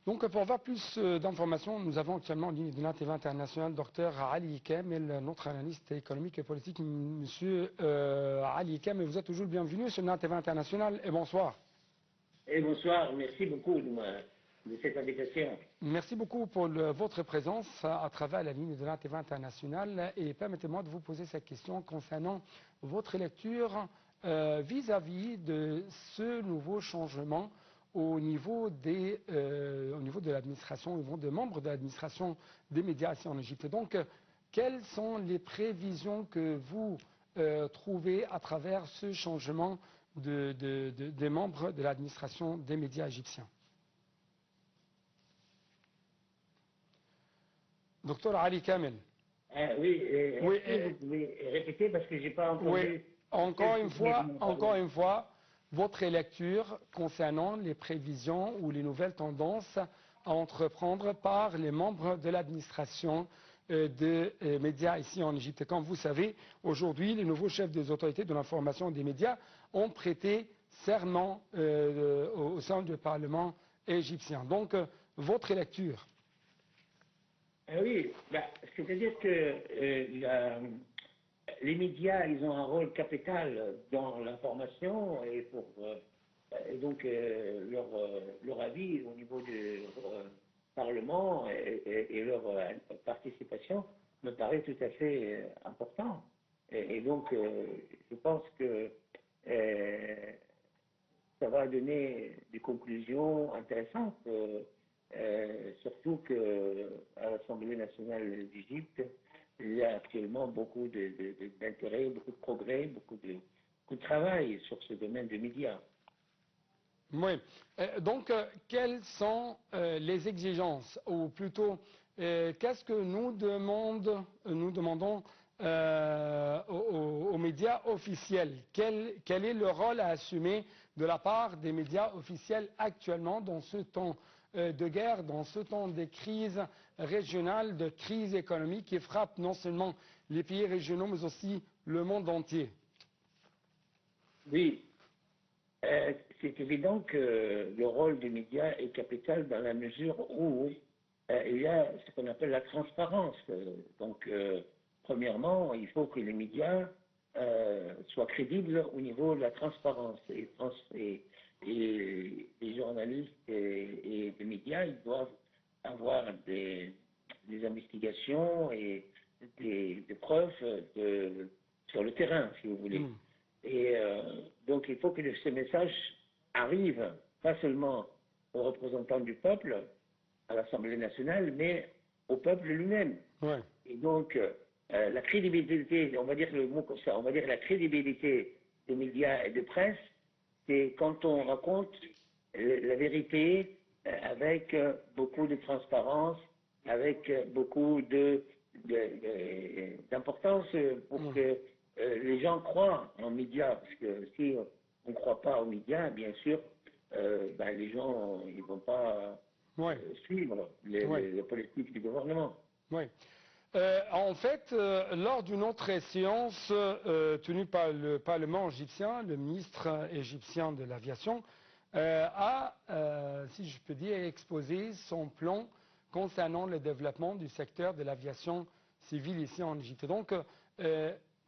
Donc, pour avoir plus d'informations, nous avons actuellement en ligne de l'ATV International Dr Ali Kamel, notre analyste économique et politique. Monsieur Ali Kamel, vous êtes toujours bienvenu sur l'ATV International et bonsoir. Et bonsoir, merci beaucoup de cette invitation. Merci beaucoup pour votre présence à travers la ligne de l'ATV International et permettez-moi de vous poser cette question concernant votre lecture vis-à-vis de ce nouveau changement au niveau de l'administration, au niveau des membres de l'administration des médias ici en Égypte. Donc, quelles sont les prévisions que vous trouvez à travers ce changement des membres de l'administration des médias égyptiens? Docteur Ali Kamel. Oui, vous pouvez répéter parce que je n'ai pas entendu. Oui, encore une fois, votre lecture concernant les prévisions ou les nouvelles tendances à entreprendre par les membres de l'administration des médias ici en Égypte. Comme vous savez, aujourd'hui, les nouveaux chefs des autorités de l'information des médias ont prêté serment au sein du Parlement égyptien. Donc, votre lecture. Oui, c'est-à-dire que les médias, ils ont un rôle capital dans l'information et donc leur avis au niveau du Parlement et leur participation me paraît tout à fait important. Et donc, je pense que ça va donner des conclusions intéressantes. Surtout qu'à l'Assemblée nationale d'Égypte, il y a actuellement beaucoup d'intérêt, beaucoup de progrès, beaucoup de travail sur ce domaine des médias. Oui. Donc, quelles sont les exigences, ou plutôt, qu'est-ce que nous demandons aux médias officiels? Quel est le rôle à assumer de la part des médias officiels actuellement dans ce temps de guerre, dans ce temps de crise régionale, de crise économique qui frappe non seulement les pays régionaux, mais aussi le monde entier? Oui, c'est évident que le rôle des médias est capital dans la mesure où il y a ce qu'on appelle la transparence. Donc, premièrement, il faut que les médias soient crédibles au niveau de la transparence. Et les journalistes et les médias, ils doivent avoir des investigations et des preuves sur le terrain, si vous voulez. Et donc, il faut que ces messages arrivent pas seulement aux représentants du peuple, à l'Assemblée nationale, mais au peuple lui-même. Ouais. Et donc, la crédibilité, on va dire le mot comme ça, on va dire la crédibilité des médias et de presse, c'est quand on raconte la vérité avec beaucoup de transparence, avec beaucoup d'importance pour que les gens croient en médias. Parce que si on ne croit pas aux médias, bien sûr, les gens ils vont pas suivre les politiques du gouvernement. Oui. En fait, lors d'une autre séance tenue par le Parlement égyptien, le ministre égyptien de l'aviation a, si je peux dire, exposé son plan concernant le développement du secteur de l'aviation civile ici en Égypte. Donc,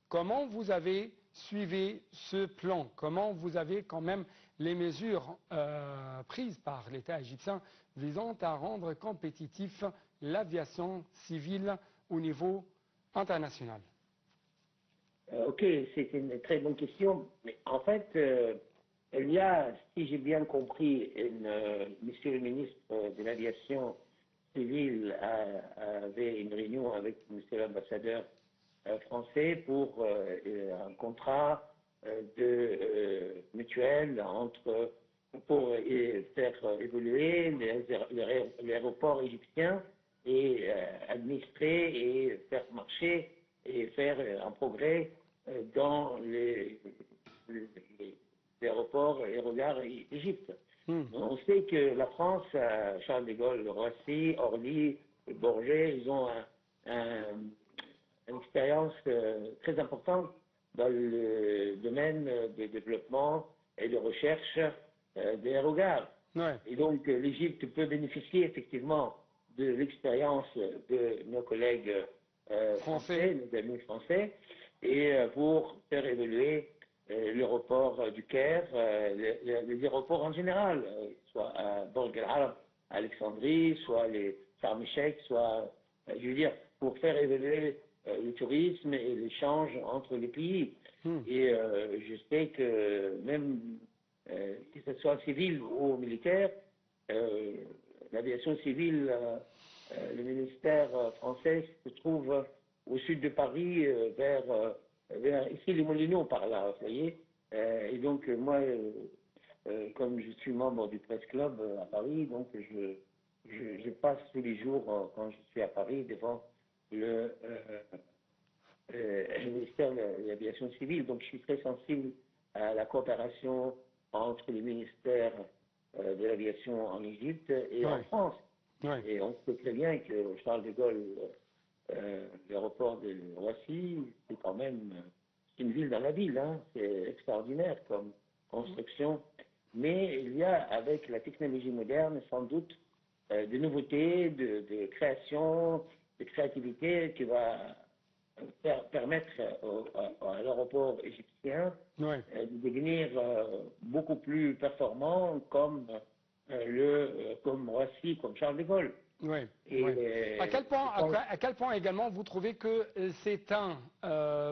comment vous avez suivi ce plan? Comment vous avez quand même les mesures prises par l'État égyptien visant à rendre compétitif l'aviation civile au niveau international? Ok, c'est une très bonne question. Mais en fait, il y a, si j'ai bien compris, monsieur le ministre de l'aviation civile avait une réunion avec monsieur l'ambassadeur français pour un contrat mutuel pour faire évoluer l'aéroport égyptien et administrer et faire marcher et faire un progrès dans les aéroports et regards d'Égypte. On sait que la France, Charles de Gaulle, Roissy, Orly, Bourget, ils ont une expérience très importante dans le domaine de développement et de recherche des regards. Ouais. Et donc, l'Égypte peut bénéficier effectivement de l'expérience de nos collègues français, nos amis français, et pour faire évoluer l'aéroport du Caire, les aéroports en général, soit à Borg El Arab, à Alexandrie, soit les Sharm el-Sheikh, soit, je veux dire, pour faire évoluer le tourisme et l'échange entre les pays. Et je sais que même que ce soit civil ou militaire, l'aviation civile, le ministère français se trouve au sud de Paris, vers ici les Moulineaux par là, vous voyez. Et donc moi, comme je suis membre du Press Club à Paris, donc je passe tous les jours quand je suis à Paris devant le ministère de l'aviation civile. Donc je suis très sensible à la coopération entre les ministères de l'aviation en Égypte et en France. Et on sait très bien que Charles de Gaulle, l'aéroport de Roissy, c'est quand même une ville dans la ville, hein. C'est extraordinaire comme construction. Mais il y a, avec la technologie moderne, sans doute, de nouveautés, de création, de créativité qui va permettre à l'aéroport égyptien de devenir beaucoup plus performant comme Roissy, comme Charles de Gaulle. Oui. À quel point également vous trouvez que c'est un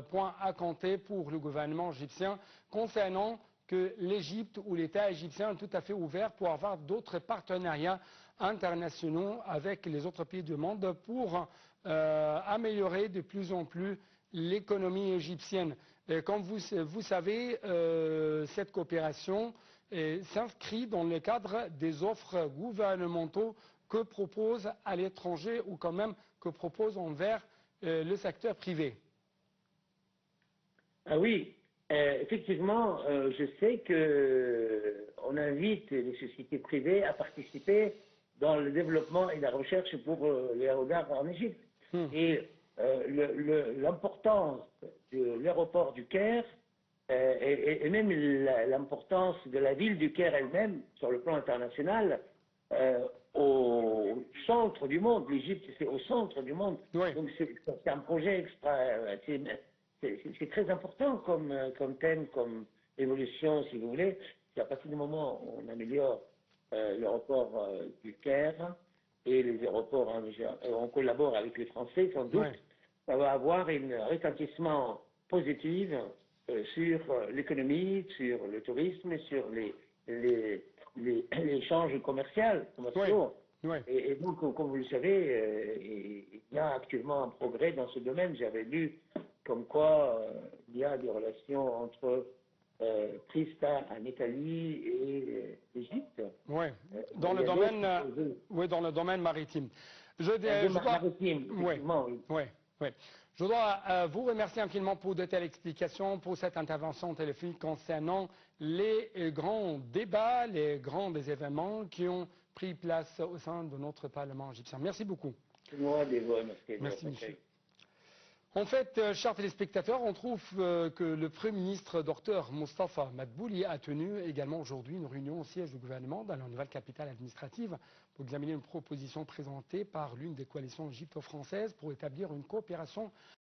point à compter pour le gouvernement égyptien concernant que l'Égypte ou l'État égyptien est tout à fait ouvert pour avoir d'autres partenariats internationaux avec les autres pays du monde pour améliorer de plus en plus l'économie égyptienne. Comme vous savez, cette coopération s'inscrit dans le cadre des offres gouvernementaux que propose à l'étranger ou quand même que propose envers le secteur privé. Ah oui, effectivement, je sais qu'on invite les sociétés privées à participer dans le développement et la recherche pour l'aérogare en Égypte. Et l'importance de l'aéroport du Caire et même l'importance de la ville du Caire elle-même sur le plan international au centre du monde. L'Égypte, c'est au centre du monde. Donc c'est un projet extra. C'est très important comme thème, comme évolution, si vous voulez. C'est à partir du moment où on améliore l'aéroport du Caire et les aéroports, on collabore avec les Français, sans doute, ça va avoir un retentissement positif sur l'économie, sur le tourisme, sur l'échange commerciaux. Et donc, comme vous le savez, il y a actuellement un progrès dans ce domaine. J'avais lu comme quoi il y a des relations entre Trieste en Italie et l'Égypte. Oui, dans le domaine maritime. Je dois vous remercier infiniment pour de telles explications, pour cette intervention téléphonique concernant les grands débats, les grands événements qui ont pris place au sein de notre Parlement égyptien. Merci beaucoup. Merci, monsieur. En fait, chers téléspectateurs, on trouve que le Premier ministre Dr Mostafa Madbouli a tenu également aujourd'hui une réunion au siège du gouvernement dans la nouvelle capitale administrative pour examiner une proposition présentée par l'une des coalitions égypto-françaises pour établir une coopération